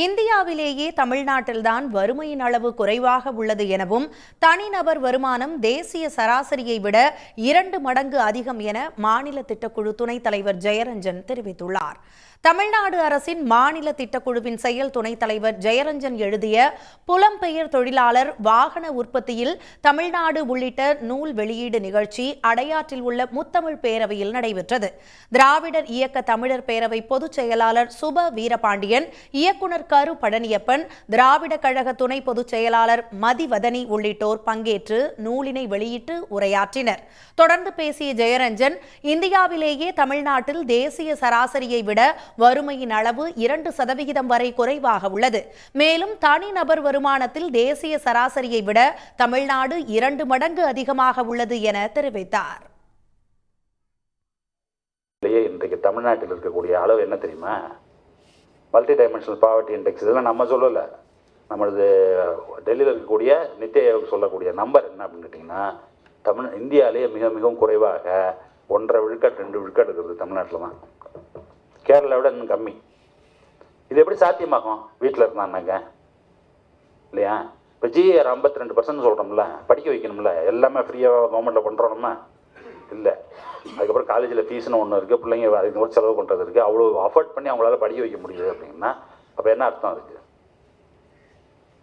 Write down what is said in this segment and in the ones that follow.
இந்தியாவிலேயே தமிழ்நாட்டில்தான் வறுமையின் அளவு குறைவாக உள்ளது எனவும் தனிநபர் வருமானம் தேசிய சராசரியை விட 2 மடங்கு அதிகம் என மாநில திட்டக்குழு துணைத் தலைவர் ஜெயரஞ்சன் தெரிவித்துள்ளார். தமிழ்நாடு அரசின் மாநில திட்டக்குழுவின் செயல் துணைத் தலைவர் ஜெயரஞ்சன் எழுதிய புலம்பெயர் தொழிலாளர் வாகன உற்பத்தியில் தமிழ்நாடு உள்ளிட்ட நூல் வெளியீடு நிகழ்ச்சி அடையாற்றில் உள்ள முத்தமிழ் பேரவையில் நடைபெற்றது. திராவிடர் இயக்க தமிழர் பேரவை பொதுச் செயலாளர் சுப வீரபாண்டியன், இயக்குநர் கரு பழனியப்பன், திராவிட கழக துணை பொதுச் செயலாளர் மதிவதனி உள்ளிட்டோர் பங்கேற்று நூலினை வெளியிட்டு உரையாற்றினர். தொடர்ந்து பேசிய ஜெயரஞ்சன், இந்தியாவிலேயே தமிழ்நாட்டில் தேசிய சராசரியை விட வறுமையின் அளவு 2% வரை குறைவாக உள்ளது. மேலும் தனிநபர் வருமானத்தில் தேசிய சராசரியை விட தமிழ்நாடு 2 மடங்கு அதிகமாக உள்ளது என தெரிவித்தார். இன்றைக்கு தமிழ்நாட்டில் இருக்கக்கூடிய அளவு என்ன தெரியுமா? Multi dimensional poverty index. இதெல்லாம் நம்ம சொல்லலை, நம்மளது டெல்லியில் இருக்கக்கூடிய நித்தி ஆயோக் சொல்லக்கூடிய நம்பர் என்ன அப்படின்னு கேட்டிங்கன்னா, இந்தியாவிலேயே மிகவும் குறைவாக 1.5 விழுக்காடு 2 விழுக்காடு இருக்கிறது தமிழ்நாட்டில் தான். கேரளாவை விட இன்னும் கம்மி. இது எப்படி சாத்தியமாகும்? வீட்டில் இருந்தான்னாங்க இல்லையா? இப்போ ஜிஆர் 52% சொல்கிறோம்ல, படிக்க வைக்கணும்ல, எல்லாமே ஃப்ரீயாக கவர்மெண்ட்டில் பண்ணுறோம்னா இல்லை. அதுக்கப்புறம் காலேஜில் ஃபீஸ்னு ஒன்று இருக்குது, பிள்ளைங்க அதுக்கு ஒரு செலவு பண்ணுறது இருக்குது. அவ்வளோ அஃபோர்ட் பண்ணி அவங்களால படிக்க வைக்க முடியுது அப்படின்னா அப்போ என்ன அர்த்தம் அதுக்கு?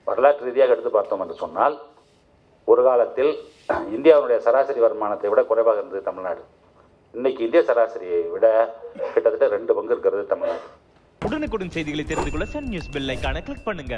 வரலாற்று ரீதியாக எடுத்து பார்த்தோம் என்று சொன்னால், ஒரு காலத்தில் இந்தியாவுடைய சராசரி வருமானத்தை விட குறைவாக இருந்தது தமிழ்நாடு. இன்னைக்கு இந்திய சராசரியை விட கிட்டத்தட்ட 2 பங்கு இருக்கிறது தமிழ்நாடு. உடனுக்குடன் செய்திகளை தெரிந்து கொள்ள சன் நியூஸ் பெல் ஐகானை கிளிக் பண்ணுங்க.